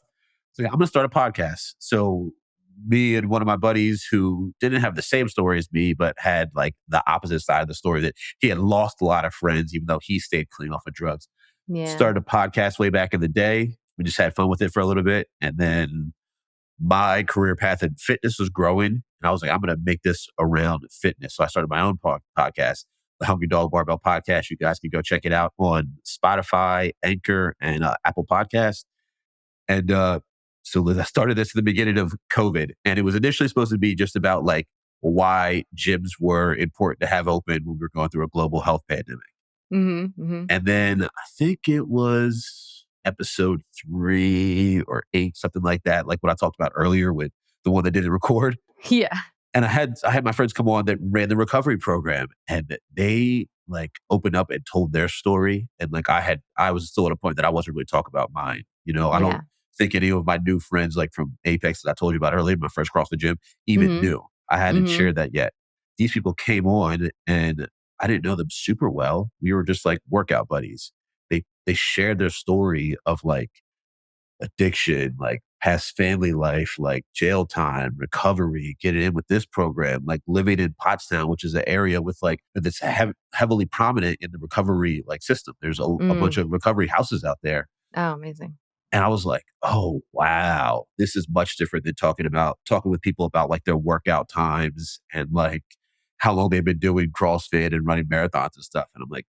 So I'm going to start a podcast. So me and one of my buddies who didn't have the same story as me, but had like the opposite side of the story that he had lost a lot of friends, even though he stayed clean off of drugs. Yeah. Started a podcast way back in the day. We just had fun with it for a little bit. And then my career path in fitness was growing. And I was like, I'm going to make this around fitness. So I started my own podcast. the Hungry Dog Barbell Podcast. You guys can go check it out on Spotify, Anchor, and Apple Podcasts. And so I started this at the beginning of COVID, and it was initially supposed to be just about like why gyms were important to have open when we were going through a global health pandemic. Mm-hmm. And then I think it was episode 3 or 8, something like that, like what I talked about earlier with the one that didn't record. Yeah. And I had my friends come on that ran the recovery program, and they like opened up and told their story. And like I was still at a point that I wasn't really talking about mine. I don't Yeah. think any of my new friends, like from Apex that I told you about earlier, my first CrossFit gym, even Mm-hmm. knew. I hadn't Mm-hmm. shared that yet. These people came on, and I didn't know them super well. We were just like workout buddies. They shared their story of like addiction, like past family life, like jail time, recovery, getting in with this program, like living in Pottstown, which is an area with like that's heavily prominent in the recovery like system. There's a bunch Mm. of recovery houses out there. Oh, amazing. And I was like, oh wow, this is much different than talking with people about like their workout times and like how long they've been doing CrossFit and running marathons and stuff. And I'm like,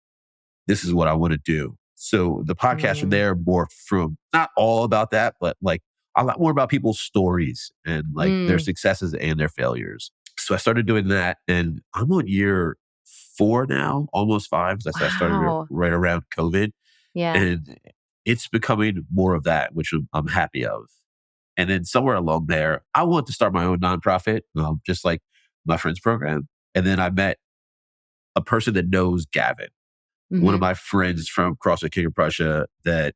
this is what I want to do. So the podcast from Mm. there more from not all about that, but like a lot more about people's stories and like their Mm. successes and their failures. So I started doing that, and I'm on year 4 now, almost 5. Because I started Wow. right around COVID, Yeah. and it's becoming more of that, which I'm happy of. And then somewhere along there, I want to start my own nonprofit, just like my friend's program. And then I met a person that knows Gavin, one of Mm-hmm. my friends from CrossFit King of Prussia that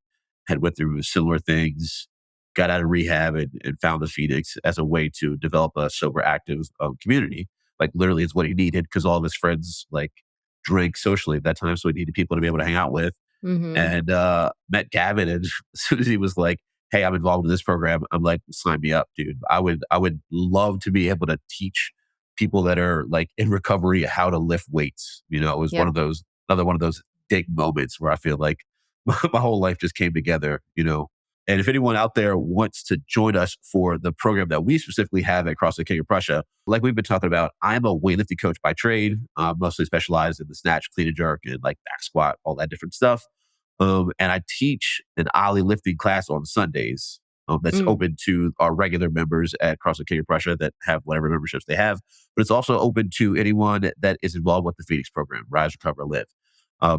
had went through similar things, got out of rehab and found the Phoenix as a way to develop a sober, active community. Like literally, it's what he needed because all of his friends like drank socially at that time, so he needed people to be able to hang out with. Mm-hmm. And met Gavin, and as soon as he was like, "Hey, I'm involved in this program," I'm like, "Sign me up, dude! I would love to be able to teach people that are like in recovery how to lift weights." It was Yep. another one of those big moments where I feel like my whole life just came together. And if anyone out there wants to join us for the program that we specifically have at CrossFit King of Prussia, like we've been talking about, I'm a weightlifting coach by trade, mostly specialized in the snatch, clean and jerk, and like back squat, all that different stuff. And I teach an Ollie lifting class on Sundays that's Mm. open to our regular members at CrossFit King of Prussia that have whatever memberships they have. But it's also open to anyone that is involved with the Phoenix program, Rise, Recover, Live.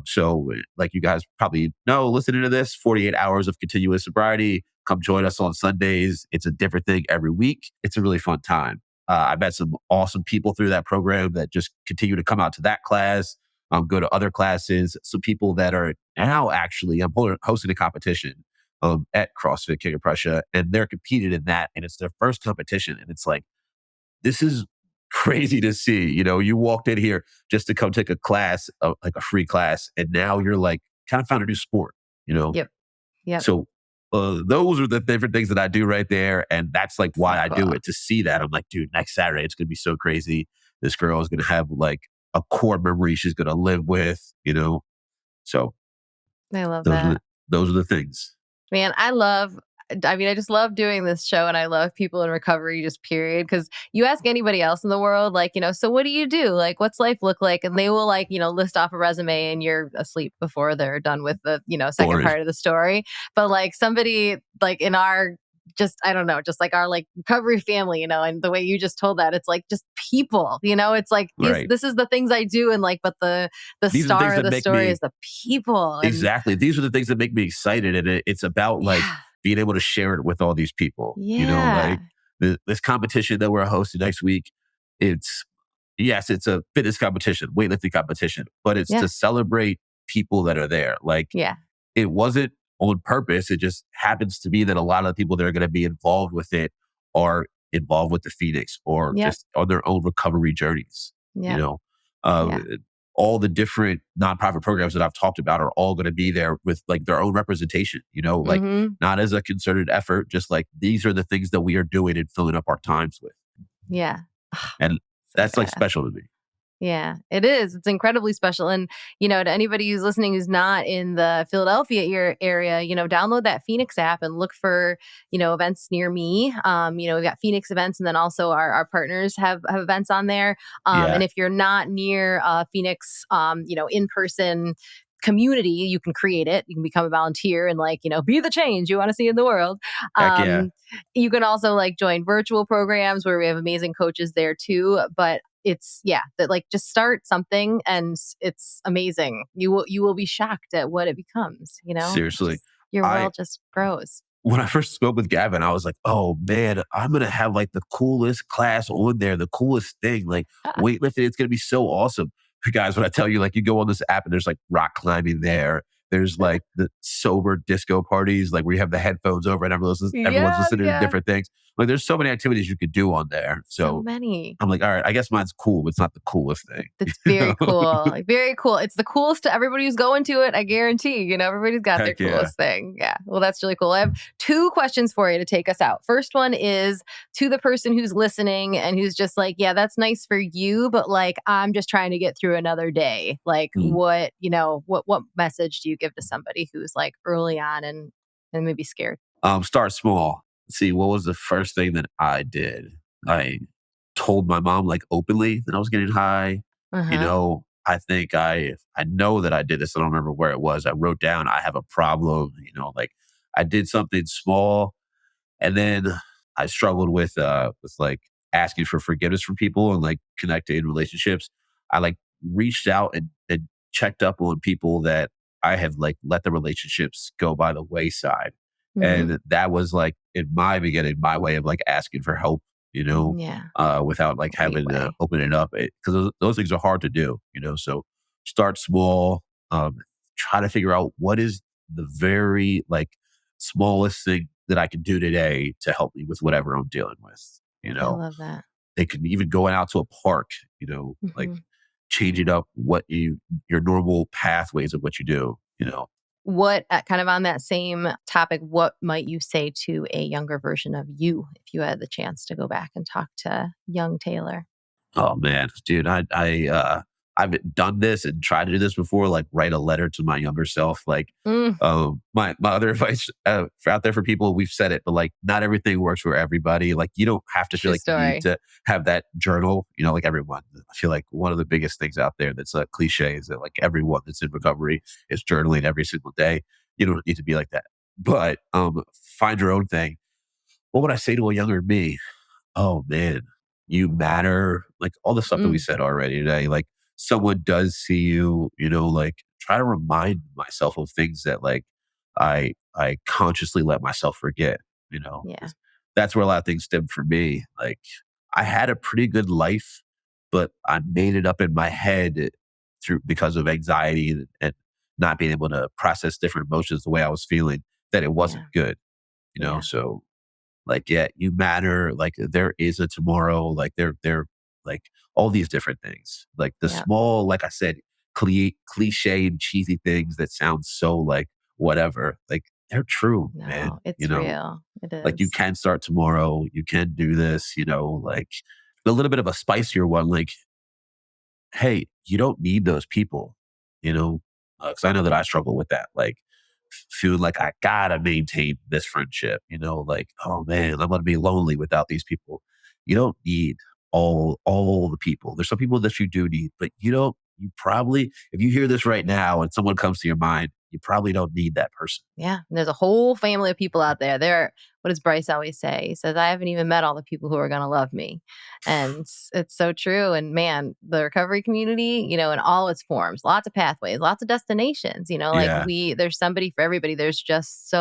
So, like you guys probably know, listening to this, 48 hours of continuous sobriety. Come join us on Sundays. It's a different thing every week. It's a really fun time. I met some awesome people through that program that just continue to come out to that class, go to other classes. Some people that are now actually, I'm hosting a competition at CrossFit King of Prussia, and they're competing in that, and it's their first competition. And it's like, this is crazy to see. You walked in here just to come take a class, like a free class, and now you're like kind of found a new sport. Yep. Yep. So those are the different things that I do right there. And that's like So why I do cool. it, to see that. I'm like, dude, next Saturday, it's going to be so crazy. This girl is going to have like a core memory she's going to live with. So I love those are that. the things. Man, I just love doing this show, and I love people in recovery, just period. Because you ask anybody else in the world, like, so what do you do? Like, what's life look like? And they will like, list off a resume, and you're asleep before they're done with the, second Boring. part of the story. But like somebody like in our, just, I don't know, just like our like recovery family, and the way you just told that, it's like just people, it's like Right. this is the things I do. And like, but the These are the star things of that the make story me is the people. And exactly. These are the things that make me excited, and it's about like yeah. being able to share it with all these people. Yeah. Like this competition that we're hosting next week. It's a fitness competition, weightlifting competition, but it's Yeah. to celebrate people that are there. Like Yeah. it wasn't on purpose. It just happens to be that a lot of the people that are going to be involved with it are involved with the Phoenix or Yep. just on their own recovery journeys. You Yep. know, uh, Yeah. all the different nonprofit programs that I've talked about are all going to be there with like their own representation. Like Mhm. not as a concerted effort, just like these are the things that we are doing and filling up our times with, Yeah. and So that's like badass. special to me. Yeah, it is. It's incredibly special. And, to anybody who's listening who's not in the Philadelphia area, download that Phoenix app and look for, events near me. We've got Phoenix events, and then also our partners have events on there. Yeah. And if you're not near Phoenix, in person community, you can create it. You can become a volunteer and be the change you want to see in the world. Heck yeah. You can also join virtual programs where we have amazing coaches there too. But it's that just start something and it's amazing. You will be shocked at what it becomes, Seriously. Your world just grows. When I first spoke with Gavin, I was like, oh man, I'm going to have the coolest class on there, the coolest thing, weightlifting. It's going to be so awesome. Guys, when I tell you, you go on this app and there's rock climbing there. There's the sober disco parties, where you have the headphones over and everyone's listening to different things. There's so many activities you could do on there. So many. I'm all right, I guess mine's cool, but it's not the coolest thing. It's very cool. Very cool. It's the coolest to everybody who's going to it. I guarantee, everybody's got their coolest thing. Yeah. Well, that's really cool. I have 2 questions for you to take us out. First one is to the person who's listening and who's just yeah, that's nice for you, but I'm just trying to get through another day. What message do you give to somebody who's early on and maybe scared? Start small. See, what was the first thing that I did? I told my mom openly that I was getting high. I think I know that I did this. I don't remember where it was. I wrote down, I have a problem. I did something small, and then I struggled with asking for forgiveness from people and connecting in relationships. I reached out and checked up on people that I had let the relationships go by the wayside. Mm-hmm. And that was in my beginning, my way of asking for help, without having to open it up, because those things are hard to do, so start small, try to figure out what is the very smallest thing that I can do today to help me with whatever I'm dealing with, I love that. They can even go out to a park, Mm-hmm. changing up what your normal pathways of what you do, What, kind of on that same topic, what might you say to a younger version of you if you had the chance to go back and talk to young Taylor? Oh man, dude, I've done this and tried to do this before, write a letter to my younger self. My other advice out there for people, we've said it, but not everything works for everybody. You don't have to feel you need to have that journal, everyone. I feel one of the biggest things out there that's a cliche is that everyone that's in recovery is journaling every single day. You don't need to be like that, but find your own thing. What would I say to a younger me? Oh man, you matter. All the stuff that we said already today, someone does see you, try to remind myself of things that I consciously let myself forget, Yeah. That's where a lot of things stem for me. I had a pretty good life, but I made it up in my head because of anxiety and not being able to process different emotions the way I was feeling, that it wasn't good, so you matter. There is a tomorrow. They're all these different things. The small, I said, cliche and cheesy things that sound so whatever. They're true, No, man. it's real. It is. You can start tomorrow. You can do this. A little bit of a spicier one. Hey, you don't need those people. Because I know that I struggle with that. Feel I gotta maintain this friendship, oh man, I'm gonna be lonely without these people. You don't need all the people. There's some people that you do need, but you probably, if you hear this right now and someone comes to your mind, you probably don't need that person. Yeah. And there's a whole family of people out there. What does Bryce always say? He says, I haven't even met all the people who are going to love me. And it's so true. And man, the recovery community, in all its forms, lots of pathways, lots of destinations, there's somebody for everybody. There's just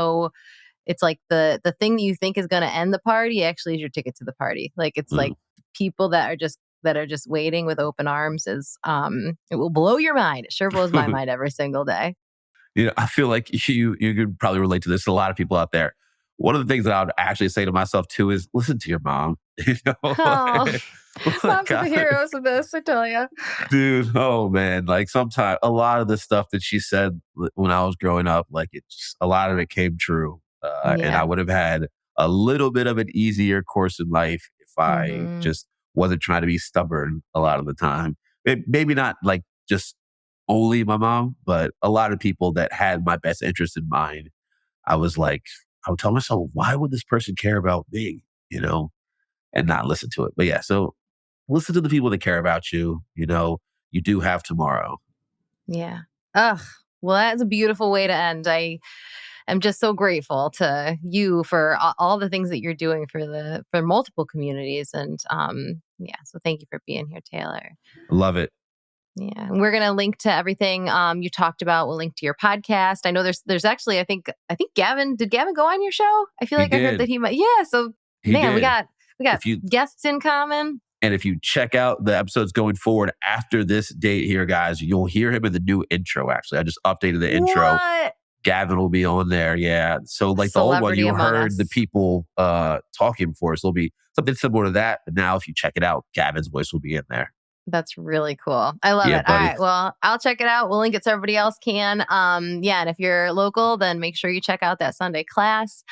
it's the thing that you think is going to end the party actually is your ticket to the party. It's people that are just waiting with open arms is, it will blow your mind. It sure blows my mind every single day. I feel you could probably relate to this. A lot of people out there. One of the things that I would actually say to myself too is listen to your mom. Oh, moms are the heroes of this, I tell you. Dude, oh man. Sometimes a lot of the stuff that she said when I was growing up, a lot of it came true. And I would have had a little bit of an easier course in life if I just wasn't trying to be stubborn a lot of the time. maybe not like just only my mom, but a lot of people that had my best interest in mind. I was like, I would tell myself, why would this person care about me? You know, and not listen to it. But yeah, so listen to the people that care about you. You know, you do have tomorrow. Yeah. Ugh. Well, that's a beautiful way to end. I'm just so grateful to you for all the things that you're doing for multiple communities. And yeah, so thank you for being here, Taylor. Love it. Yeah, and we're gonna link to everything you talked about. We'll link to your podcast. I know there's actually I think Gavin, did Gavin go on your show? I feel He like I heard did. that he might. Yeah, so He man, we did. got If you guests in common. and if you check out the episodes going forward after this date here, guys, you'll hear him in the new intro. Actually, I just updated the intro. What? Gavin will be on there. Yeah. So like the old one, Celebrity you among heard the us. people talking before. So it'll be something similar to that. But now if you check it out, Gavin's voice will be in there. That's really cool. I love Yeah, it. All buddy. right. Well, I'll check it out. We'll link it so everybody else can. Yeah. And if you're local, then make sure you check out that Sunday class.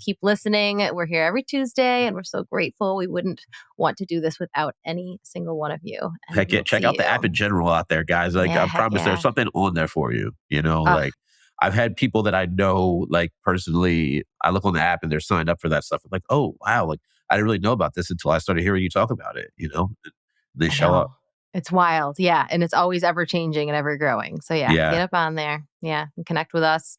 Keep listening. We're here every Tuesday and we're so grateful. We wouldn't want to do this without any single one of you. And Heck yeah. we'll Check see out the app you. in general out there, guys. Like Yeah, I heck promise yeah. there's something on there for you. You know, Ugh. like I've had people that I know, like personally, I look on the app and they're signed up for that stuff. I'm like, oh wow, like I didn't really know about this until I started hearing you talk about it, you know? They I show up. know. It's wild. Yeah. And it's always ever changing and ever growing. So yeah, Yeah. get up on there. Yeah. And connect with us.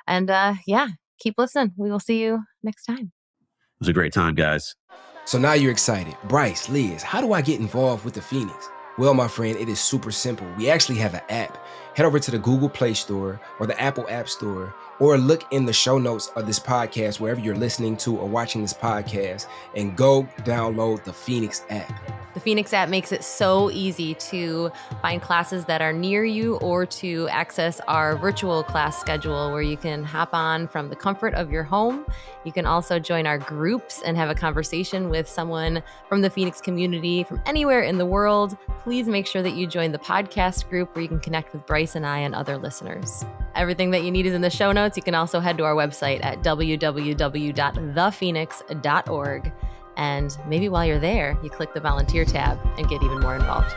And yeah, keep listening. We will see you next time. It was a great time, guys. So now you're excited. Bryce, Liz, how do I get involved with the Phoenix? Well, my friend, it is super simple. We actually have an app. Head over to the Google Play Store or the Apple App Store, or look in the show notes of this podcast, wherever you're listening to or watching this podcast, and go download the Phoenix app. The Phoenix app makes it so easy to find classes that are near you or to access our virtual class schedule where you can hop on from the comfort of your home. You can also join our groups and have a conversation with someone from the Phoenix community from anywhere in the world. Please make sure that you join the podcast group where you can connect with Bryce and I and other listeners. Everything that you need is in the show notes. You can also head to our website at www.thephoenix.org. And maybe while you're there, you click the volunteer tab and get even more involved.